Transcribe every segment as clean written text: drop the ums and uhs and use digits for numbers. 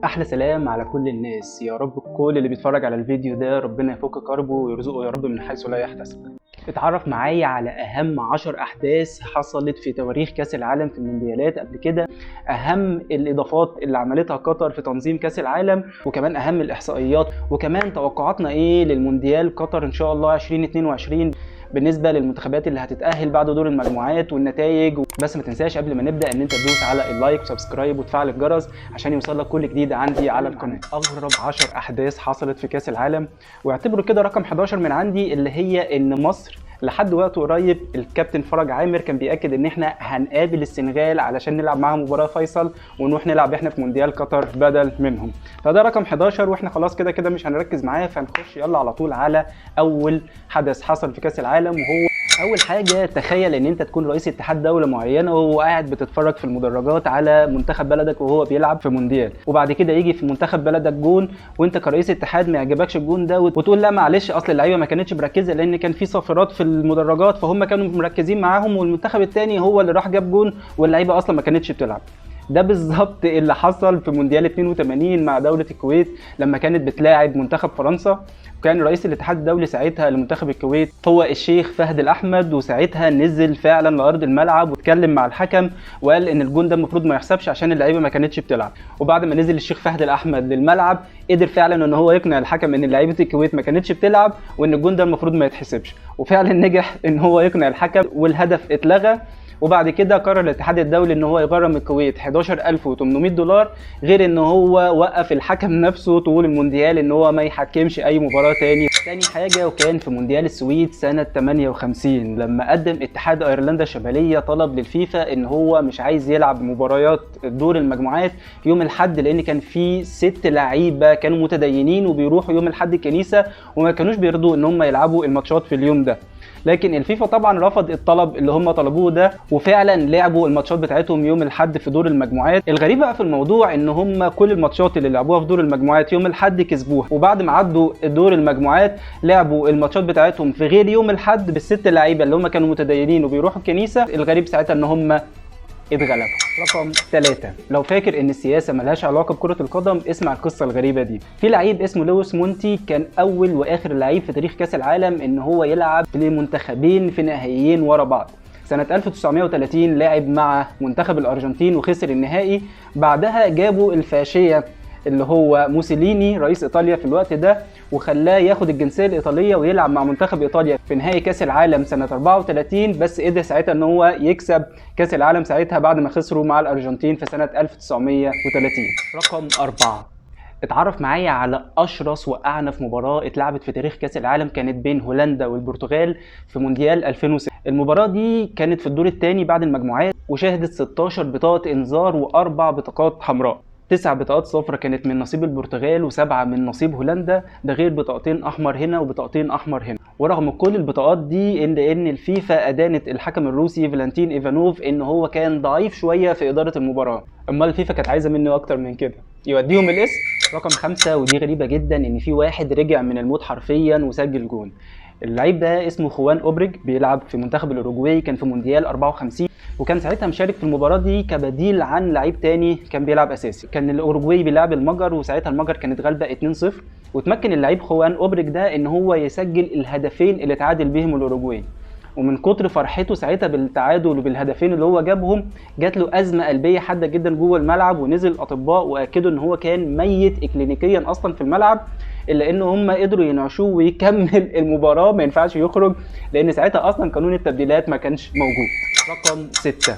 احلى سلام على كل الناس. يا رب كل اللي بيتفرج على الفيديو ده ربنا يفك كربه ويرزقه يا رب من حيث لا يحتسب. اتعرف معايا على اهم 10 احداث حصلت في تواريخ كاس العالم في المونديالات قبل كده، اهم الاضافات اللي عملتها قطر في تنظيم كاس العالم، وكمان اهم الاحصائيات، وكمان توقعاتنا ايه للمونديال قطر ان شاء الله 2022 بالنسبه للمنتخبات اللي هتتاهل بعد دور المجموعات والنتائج. بس ما تنساش قبل ما نبدا ان انت تدوس على اللايك وسبسكرايب وتفعل الجرس عشان يوصلك كل جديد عندي على القناه. اغرب 10 احداث حصلت في كاس العالم، واعتبروا كده رقم 11 من عندي، اللي هي ان مصر لحد وقت قريب الكابتن فرج عامر كان بيأكد ان احنا هنقابل السنغال علشان نلعب معاها مباراة فيصل ونروح نلعب احنا في مونديال قطر بدل منهم. فده رقم 11 واحنا خلاص كده مش هنركز معاه، فنخش يلا على طول على اول حدث حصل في كاس العالم. وهو اول حاجه، تخيل ان انت تكون رئيس اتحاد دوله معينه وهو قاعد بتتفرج في المدرجات على منتخب بلدك وهو بيلعب في مونديال، وبعد كده يجي في منتخب بلدك جون وانت كرئيس اتحاد ما يعجبكش الجون ده وتقول لا معلش اصل اللعيبه ما كانتش مركزه لان كان في صافرات في المدرجات فهم كانوا مركزين معاهم، والمنتخب الثاني هو اللي راح جاب جون واللعيبه اصلا ما كانتش بتلعب. ده بالظبط اللي حصل في مونديال 82 مع دولة الكويت لما كانت بتلاعب منتخب فرنسا، وكان رئيس الاتحاد الدولي ساعتها لمنتخب الكويت هو الشيخ فهد الأحمد، وساعتها نزل فعلا لأرض الملعب واتكلم مع الحكم وقال ان الجون ده المفروض ما يحسبش عشان اللعيبه ما كانتش بتلعب. وبعد ما نزل الشيخ فهد الأحمد للملعب قدر فعلا ان هو يقنع الحكم ان لعيبه الكويت ما كانتش بتلعب وان الجون ده المفروض ما يتحسبش، وفعلا نجح ان هو يقنع الحكم والهدف اتلغى. وبعد كده قرر الاتحاد الدولي ان هو يغرم الكويت $11,800، غير ان هو وقف الحكم نفسه طول المونديال ان هو ما يحكمش اي مباراه تاني. تاني حاجه، وكان في مونديال السويد سنه 58 لما قدم اتحاد ايرلندا الشماليه طلب للفيفا ان هو مش عايز يلعب مباريات دور المجموعات يوم الاحد، لان كان في 6 لعيبه كانوا متدينين وبيروحوا يوم الاحد الكنيسه وما كانوش بيرضوا ان هم يلعبوا الماتشات في اليوم ده. لكن الفيفا طبعا رفض الطلب اللي هم طلبوه ده، وفعلا لعبوا الماتشات بتاعتهم يوم الاحد في دور المجموعات. الغريب بقى في الموضوع ان هم كل الماتشات اللي لعبوها في دور المجموعات يوم الاحد كسبوها، وبعد ما عدوا دور المجموعات لعبوا الماتشات بتاعتهم في غير يوم الاحد بالست لعيبه اللي هم كانوا متدينين وبيروحوا الكنيسه. الغريب ساعتها ان هم اتغلبوا. رقم 3، لو فاكر ان السياسه ملهاش علاقه بكره القدم اسمع القصه الغريبه دي. في لعيب اسمه لويس مونتي كان اول واخر لعيب في تاريخ كاس العالم ان هو يلعب لمنتخبين في نهائيين ورا بعض. سنة 1930 لعب مع منتخب الأرجنتين وخسر النهائي، بعدها جابوا الفاشية اللي هو موسوليني رئيس إيطاليا في الوقت ده وخلاه ياخد الجنسية الإيطالية ويلعب مع منتخب إيطاليا في نهائي كاس العالم سنة 34، بس قدر ساعتها ان هو يكسب كاس العالم ساعتها بعد ما خسروا مع الأرجنتين في سنة 1930. رقم 4، اتعرف معايا على اشرس واعنف مباراه اتلعبت في تاريخ كاس العالم، كانت بين هولندا والبرتغال في مونديال 2006. المباراه دي كانت في الدور الثاني بعد المجموعات وشهدت 16 بطاقه انذار و4 بطاقات حمراء. 9 بطاقات صفراء كانت من نصيب البرتغال و7 من نصيب هولندا، ده غير بطاقتين احمر هنا وبطاقتين احمر هنا. ورغم كل البطاقات دي ان الفيفا ادانت الحكم الروسي فالنتين ايفانوف ان هو كان ضعيف شويه في اداره المباراه، امال الفيفا كانت عايزه منه اكتر من كده، يوديهم الاسم. رقم 5، ودي غريبه جدا، ان في واحد رجع من الموت حرفيا وسجل جون. اللعيب ده اسمه خوان اوبريج، بيلعب في منتخب الاوروجواي، كان في مونديال 54 وكان ساعتها مشارك في المباراه دي كبديل عن لعيب تاني كان بيلعب اساسي. كان الاوروجواي بيلعب المجر وساعتها المجر كانت غالبه 2-0، وتمكن اللعيب خوان اوبريج ده ان هو يسجل الهدفين اللي تعادل بيهم الاوروجواي. ومن كتر فرحته ساعتها بالتعادل وبالهدفين اللي هو جابهم جات له ازمه قلبيه حاده جدا جوه الملعب، ونزل الاطباء واكدوا ان هو كان ميت اكلينيكيا اصلا في الملعب، الا ان هم قدروا ينعشوه ويكمل المباراه، ما ينفعش يخرج لان ساعتها اصلا قانون التبديلات ما كانش موجود. رقم 6،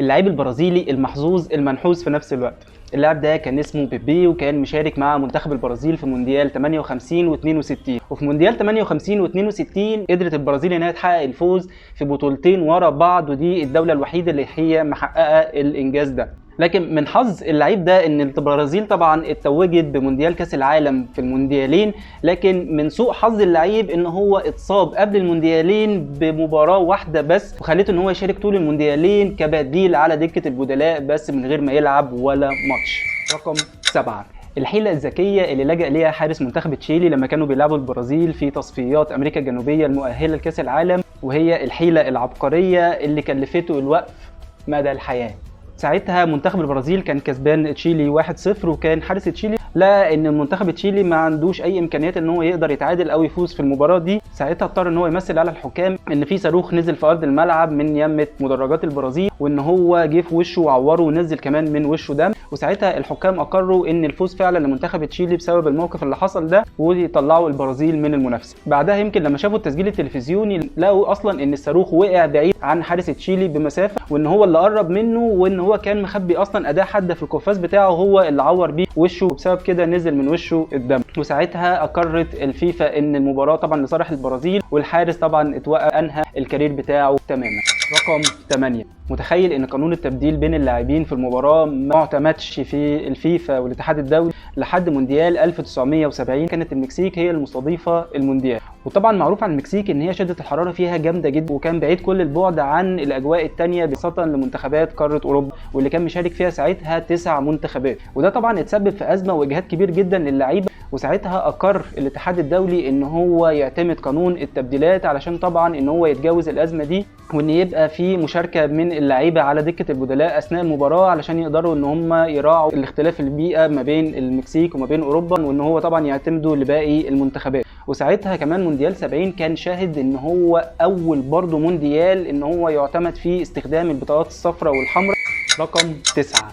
اللعيب البرازيلي المحظوظ المنحوس في نفس الوقت. اللاعب ده كان اسمه بيبي وكان مشارك مع منتخب البرازيل في مونديال 58 و62، وفي مونديال 58 و62 قدرت البرازيل انها تحقق الفوز في بطولتين ورا بعض، ودي الدولة الوحيدة اللي هي محققة الانجاز ده. لكن من حظ اللعيب ده ان البرازيل طبعا اتوجت بمونديال كاس العالم في المونديالين، لكن من سوء حظ اللعيب ان هو اتصاب قبل المونديالين بمباراه واحده بس، وخليته ان هو يشارك طول المونديالين كبديل على دكه البدلاء بس من غير ما يلعب ولا ماتش. رقم 7، الحيلة الذكية اللي لجأ ليها حارس منتخب تشيلي لما كانوا بيلعبوا البرازيل في تصفيات امريكا الجنوبيه المؤهله لكاس العالم، وهي الحيلة العبقريه اللي كلفته الوقف مدى الحياه. ساعتها منتخب البرازيل كان كسبان تشيلي 1-0، وكان حارس تشيلي لقى ان منتخب تشيلي ما عندوش اي امكانيات ان هو يقدر يتعادل او يفوز في المباراه دي. ساعتها اضطر ان هو يمثل على الحكام ان في صاروخ نزل في ارض الملعب من يمه مدرجات البرازيل، وان هو جه في وشه وعوره ونزل كمان من وشه دم. وساعتها الحكام اقروا ان الفوز فعلا لمنتخب تشيلي بسبب الموقف اللي حصل ده، ويطلعوا البرازيل من المنافسه. بعدها يمكن لما شافوا التسجيل التلفزيوني لقوا اصلا ان الصاروخ وقع بعيد عن حارس تشيلي بمسافه، وان هو اللي قرب منه، وان هو كان مخبي اصلا اداه حاده في القفاز بتاعه هو اللي عور بيه وشه، وبسبب كده نزل من وشه الدم. وساعتها اقرت الفيفا ان المباراه طبعا لصالح البرازيل، والحارس طبعا اتوقف انهى الكارير بتاعه تماما. رقم 8. متخيل ان قانون التبديل بين اللاعبين في المباراه ما اعتمدش في الفيفا والاتحاد الدولي لحد مونديال 1970. كانت المكسيك هي المستضيفه المونديال، وطبعا معروف عن المكسيك ان هي شده الحراره فيها جامده جدا، وكان بعيد كل البعد عن الاجواء الثانيه خاصه لمنتخبات قاره اوروبا، واللي كان مشارك فيها ساعتها 9 منتخبات. وده طبعا اتسبب في ازمه واجهاد كبير جدا للعيبه، وساعتها اقر الاتحاد الدولي ان هو يعتمد قانون التبديلات علشان طبعا ان هو يتجاوز الازمه دي، وان يبقى في مشاركه من اللعيبه على دكه البدلاء اثناء المباراه علشان يقدروا ان هم يراعوا الاختلاف البيئه ما بين المكسيك وما بين اوروبا، وان هو طبعا يعتمدوا لباقي المنتخبات. وساعتها كمان مونديال 70 كان شاهد ان هو اول برضه مونديال ان هو يعتمد فيه استخدام البطاقات الصفراء والحمراء. رقم 9.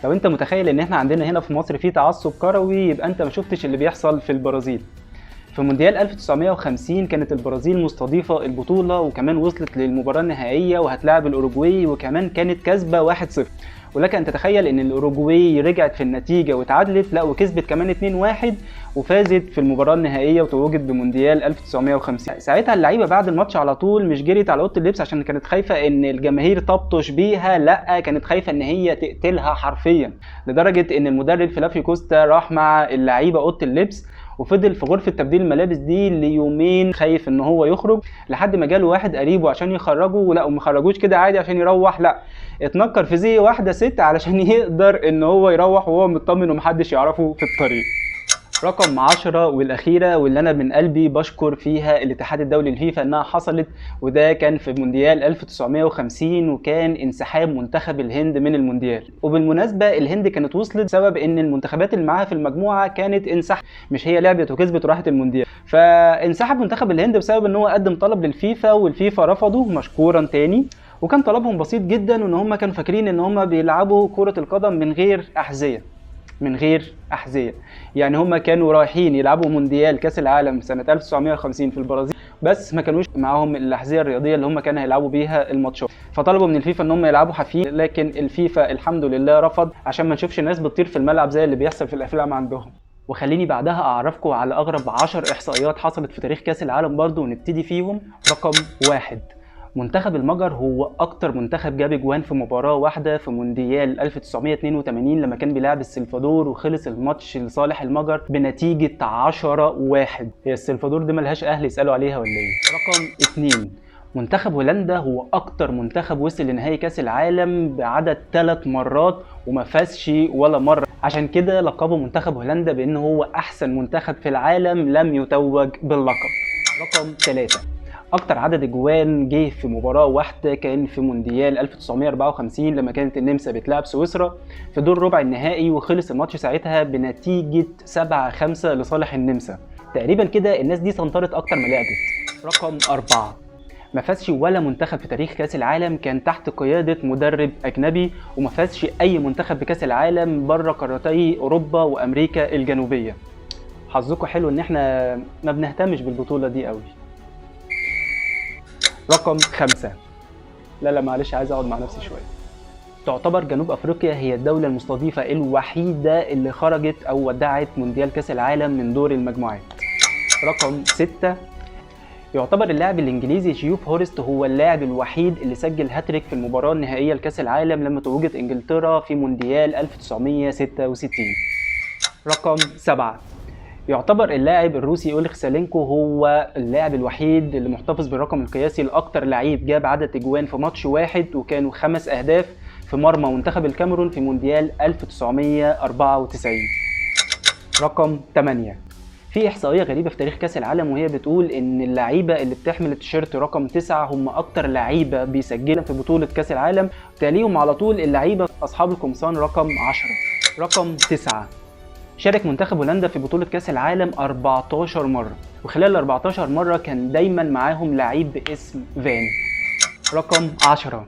لو انت متخيل ان احنا عندنا هنا في مصر في تعصب كروي، يبقى انت ما شفتش اللي بيحصل في البرازيل. في مونديال 1950 كانت البرازيل مستضيفة البطولة، وكمان وصلت للمباراة النهائية وهتلاعب الأوروجواي، وكمان كانت كسبة 1-0. ولك أن تتخيل أن الأوروجواي رجعت في النتيجة وتعادلت، لا وكسبت كمان 2-1 وفازت في المباراة النهائية وتوجت بمونديال 1950. ساعتها اللعيبة بعد الماتش على طول مش جريت على أوضة اللبس عشان كانت خايفة أن الجماهير تبطش بيها، لا كانت خايفة أن هي تقتلها حرفيا، لدرجة أن المدرب فلافيو كوستا راح مع اللعيبة أوضة اللبس وفضل في غرفة تبديل الملابس دي ليومين خايف ان هو يخرج، لحد ما جاله واحد قريبه عشان يخرجه، ولا وما خرجوش كده عادي عشان يروح، لا اتنكر في زي واحدة ست علشان يقدر ان هو يروح وهو مطمن ومحدش يعرفه في الطريق. رقم 10 والاخيره واللي انا من قلبي بشكر فيها الاتحاد الدولي الفيفا انها حصلت، وده كان في مونديال 1950 وكان انسحاب منتخب الهند من المونديال. وبالمناسبه الهند كانت وصلت بسبب ان المنتخبات اللي معاها في المجموعه كانت انسحب، مش هي لعبت وكسبت وراحت المونديال، فانسحب منتخب الهند بسبب ان هو قدم طلب للفيفا والفيفا رفضه مشكورا تاني. وكان طلبهم بسيط جدا، وان هم كانوا فاكرين ان هم بيلعبوا كره القدم من غير احذيه، يعني هم كانوا رايحين يلعبوا مونديال كاس العالم سنه 1950 في البرازيل، بس ما كانوش معاهم الاحذيه الرياضيه اللي هم كانوا هيلعبوا بيها الماتشات، فطلبوا من الفيفا ان هم يلعبوا حافيين، لكن الفيفا الحمد لله رفض عشان ما نشوفش ناس بتطير في الملعب زي اللي بيحصل في الافلام عندهم. وخليني بعدها اعرفكم على اغرب 10 احصائيات حصلت في تاريخ كاس العالم برضو، ونبتدي فيهم. رقم 1. منتخب المجر هو اكتر منتخب جاب اجوان في مباراه واحده في مونديال 1982 لما كان بيلعب السلفادور، وخلص الماتش لصالح المجر بنتيجه 10-1. هي السلفادور دي ملهاش اهل يسالوا عليها ولا ايه؟ رقم 2. منتخب هولندا هو اكتر منتخب وصل لنهائي كاس العالم بعدد 3 مرات وما فازش ولا مره، عشان كده لقبه منتخب هولندا بان هو احسن منتخب في العالم لم يتوج باللقب. رقم 3. اكتر عدد اجوان جه في مباراه واحده كان في مونديال 1954 لما كانت النمسا بتلعب سويسرا في دور ربع النهائي، وخلص الماتش ساعتها بنتيجه 7-5 لصالح النمسا. تقريبا كده الناس دي سنطرت اكتر ما لعبت. رقم 4. ما فازش ولا منتخب في تاريخ كاس العالم كان تحت قياده مدرب اجنبي، وما فازش اي منتخب بكاس العالم بره قارتي اوروبا وامريكا الجنوبيه. حظكم حلو ان احنا ما بنهتمش بالبطوله دي قوي. رقم 5. لا معلش عايز اقعد مع نفسي شويه. تعتبر جنوب افريقيا هي الدوله المستضيفه الوحيده اللي خرجت او ودعت مونديال كاس العالم من دور المجموعات. رقم 6. يعتبر اللاعب الانجليزي جيوف هورست هو اللاعب الوحيد اللي سجل هاتريك في المباراه النهائيه لكاس العالم لما توجت انجلترا في مونديال 1966. رقم 7. يعتبر اللاعب الروسي أوليغ سالينكو هو اللاعب الوحيد اللي محتفظ بالرقم القياسي لأكتر لعيب جاب عدد اجوان في ماتش واحد، وكانوا 5 أهداف في مرمى منتخب الكاميرون في مونديال 1994. رقم 8. في احصائيه غريبه في تاريخ كاس العالم، وهي بتقول ان اللعيبه اللي بتحمل التيشيرت رقم 9 هم اكتر لعيبه بيسجلوا في بطوله كاس العالم، تاليهم على طول اللعيبه اصحاب القمصان رقم 10. رقم 9 شارك منتخب هولندا في بطوله كاس العالم 14 مره، وخلال ال 14 مره كان دايما معاهم لعيب باسم فان. رقم 10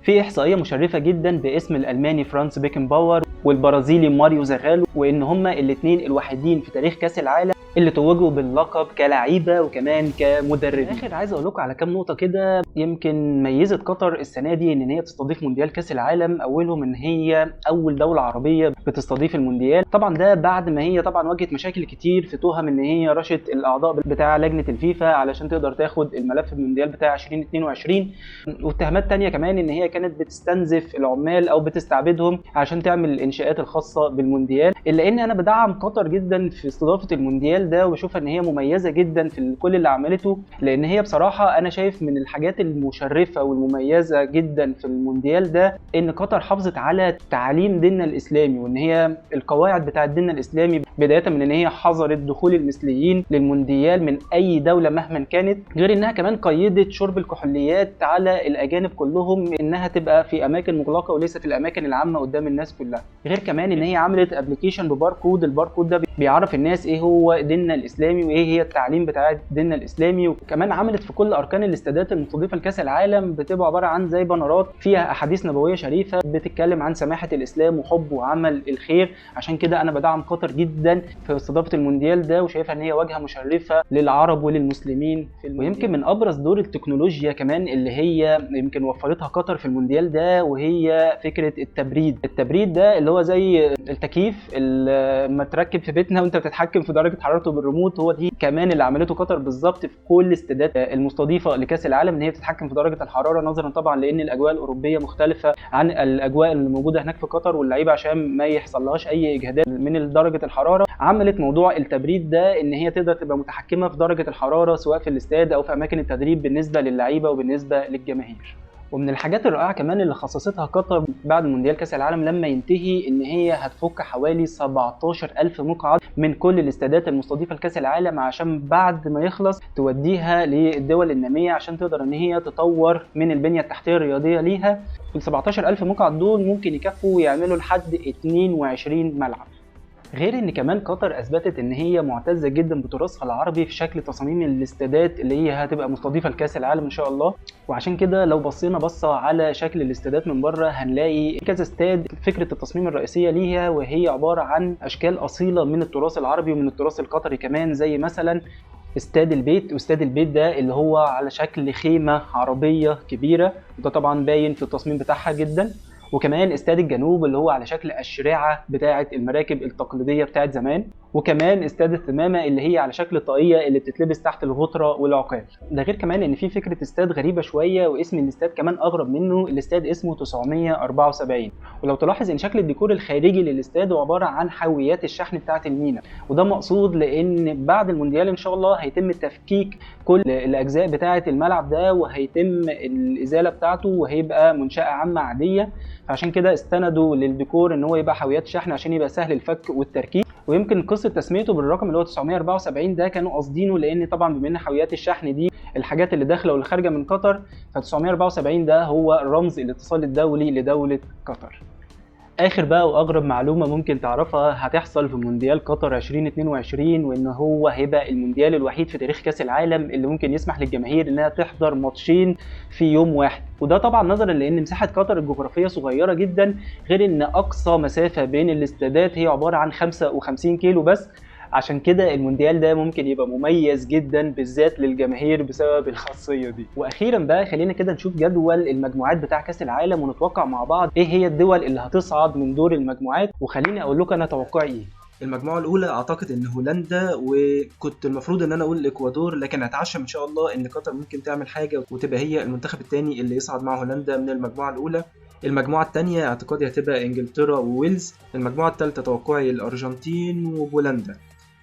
في احصائيه مشرفه جدا باسم الالماني فرانس بيكن باور والبرازيلي ماريو زاغالو، وان هما الاثنين الوحيدين في تاريخ كاس العالم اللي توجوا باللقب كلاعيبه وكمان كمدربين. في الاخر عايز اقول لكم على كام نقطه كده يمكن ميزت قطر السنه دي ان هي تستضيف مونديال كاس العالم. اولهم ان هي اول دوله عربيه بتستضيف المونديال، طبعا ده بعد ما هي طبعا واجهت مشاكل كتير في تهم ان هي رشت الاعضاء بتاع لجنه الفيفا علشان تقدر تاخد الملف المونديال بتاع 2022، واتهامات تانية كمان ان هي كانت بتستنزف العمال او بتستعبدهم عشان تعمل الانشاءات الخاصه بالمونديال. الا ان انا بدعم قطر جدا في استضافه المونديال ده، وبشوفها ان هي مميزه جدا في كل اللي عملته، لان هي بصراحه انا شايف من الحاجات المشرفه والمميزه جدا في المونديال ده ان قطر حافظت على تعاليم ديننا الاسلامي، وان هي القواعد بتاعه ديننا الاسلامي بدايه من ان هي حظرت دخول المثليين للمونديال من اي دوله مهما كانت، غير انها كمان قيدت شرب الكحوليات على الاجانب كلهم انها تبقى في اماكن مغلقه وليس في الاماكن العامه قدام الناس كلها. غير كمان ان هي عملت ابلكيشن بباركود، الباركود ده بيعرف الناس ايه هو ديننا الاسلامي وايه هي التعليم بتاع ديننا الاسلامي. وكمان عملت في كل اركان الاستادات المستضيفه لكاس العالم بتبقى عباره عن زي بانرات فيها احاديث نبويه شريفه بتتكلم عن سماحه الاسلام وحب وعمل الخير. عشان كده انا بدعم قطر جدا في استضافه المونديال ده، وشايفها ان هي واجهه مشرفه للعرب وللمسلمين في المونديال. ويمكن من ابرز دور التكنولوجيا كمان اللي هي يمكن وفرتها قطر في المونديال ده وهي فكره التبريد ده اللي هو زي التكييف اللي متركب في بيتنا وانت بتتحكم في درجه حرارته بالريموت، هو دي كمان اللي عملته قطر بالظبط في كل الاستادات المستضيفه لكاس العالم، ان هي بتتحكم في درجه الحراره، نظرا طبعا لان الاجواء الاوروبيه مختلفه عن الاجواء اللي موجوده هناك في قطر، واللعيبه عشان ما يحصلهاش اي اجهادات من درجه الحراره عملت موضوع التبريد ده ان هي تقدر تبقى متحكمه في درجه الحراره سواء في الاستاد او في اماكن التدريب بالنسبه للعيبه وبالنسبه للجماهير. ومن الحاجات الرائعه كمان اللي خصصتها قطر بعد مونديال كاس العالم لما ينتهي ان هي هتفك حوالي 17,000 مقعد من كل الاستادات المستضيفه لكاس العالم عشان بعد ما يخلص توديها للدول الناميه عشان تقدر ان هي تطور من البنيه التحتيه الرياضيه ليها. ال 17,000 مقعد دول ممكن يكفوا يعملوا لحد 22 ملعب. غير ان كمان قطر اثبتت ان هي معتزه جدا بتراثها العربي في شكل تصاميم الاستادات اللي هي هتبقى مستضيفه لكاس العالم ان شاء الله. وعشان كده لو بصينا بصه على شكل الاستادات من بره هنلاقي كذا استاد فكره التصميم الرئيسيه ليها وهي عباره عن اشكال اصيله من التراث العربي ومن التراث القطري كمان، زي مثلا استاد البيت، واستاد البيت ده اللي هو على شكل خيمه عربيه كبيره وده طبعا باين في التصميم بتاعها جدا. وكمان استاد الجنوب اللي هو على شكل أشرعة بتاعة المراكب التقليدية بتاعة زمان، وكمان استاد الثمامة اللي هي على شكل الطاقية اللي بتتلبس تحت الغطرة والعقال. ده غير كمان ان في فكرة استاد غريبة شوية واسم الاستاد كمان اغرب منه، الاستاد اسمه 974. ولو تلاحظ ان شكل الديكور الخارجي للاستاد هو عبارة عن حاويات الشحن بتاعة المينا، وده مقصود لان بعد المونديال ان شاء الله هيتم تفكيك كل الاجزاء بتاعة الملعب ده وهيتم الازالة بتاعته وهيبقى منشأة عامة عادية، فعشان كده استندوا للديكور ان هو يبقى حاويات شحن عشان يبقى سهل الفك والتركيب. ويمكن قصه تسميته بالرقم اللي هو 974 ده كانوا قاصدينه لان طبعا بما ان حاويات الشحن دي الحاجات اللي داخله واللي خارجه من قطر، ف 974 ده هو رمز الاتصال الدولي لدوله قطر. اخر بقى واغرب معلومه ممكن تعرفها هتحصل في مونديال قطر 2022، وان هو هيبقى المونديال الوحيد في تاريخ كاس العالم اللي ممكن يسمح للجماهير انها تحضر ماتشين في يوم واحد، وده طبعا نظرا لان مساحه قطر الجغرافيه صغيره جدا، غير ان اقصى مسافه بين الاستادات هي عباره عن 55 كيلو بس. عشان كده المونديال ده ممكن يبقى مميز جدا بالذات للجماهير بسبب الخاصيه دي. واخيرا بقى خلينا كده نشوف جدول المجموعات بتاع كاس العالم ونتوقع مع بعض ايه هي الدول اللي هتصعد من دور المجموعات، وخليني اقول لكم انا توقعي ايه. المجموعة الأولى أعتقد إن هولندا، وكنت المفروض إن أنا أقول الإكوادور، لكن هتعشم إن شاء الله إن قطر ممكن تعمل حاجة وتبقى هي المنتخب الثاني اللي يصعد مع هولندا من المجموعة الأولى. المجموعة الثانية اعتقادي هتبقى إنجلترا وويلز. المجموعة الثالثة توقعي الأرجنتين وبولندا.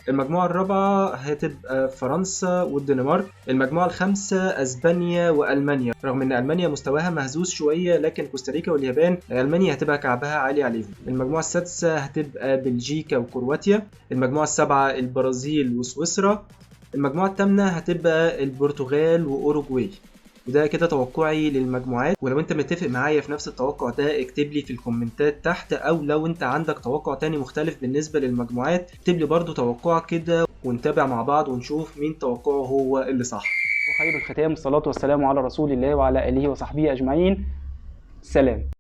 المجموعة الرابعة هتبقى فرنسا والدنمارك. المجموعة الخامسة اسبانيا والمانيا، رغم ان المانيا مستواها مهزوز شوية، لكن كوستاريكا واليابان المانيا هتبقى كعبها عالي عليهم. المجموعة السادسة هتبقى بلجيكا وكرواتيا. المجموعة السابعة البرازيل وسويسرا. المجموعة الثامنة هتبقى البرتغال واوروجواي. وده كده توقعي للمجموعات، ولو انت متفق معايا في نفس التوقع ده اكتب لي في الكومنتات تحت، او لو انت عندك توقع تاني مختلف بالنسبة للمجموعات اكتب لي برضو توقعك كده، ونتابع مع بعض ونشوف مين توقعه هو اللي صح. وخير الختام الصلاة والسلام على رسول الله وعلى آله وصحبه أجمعين. سلام.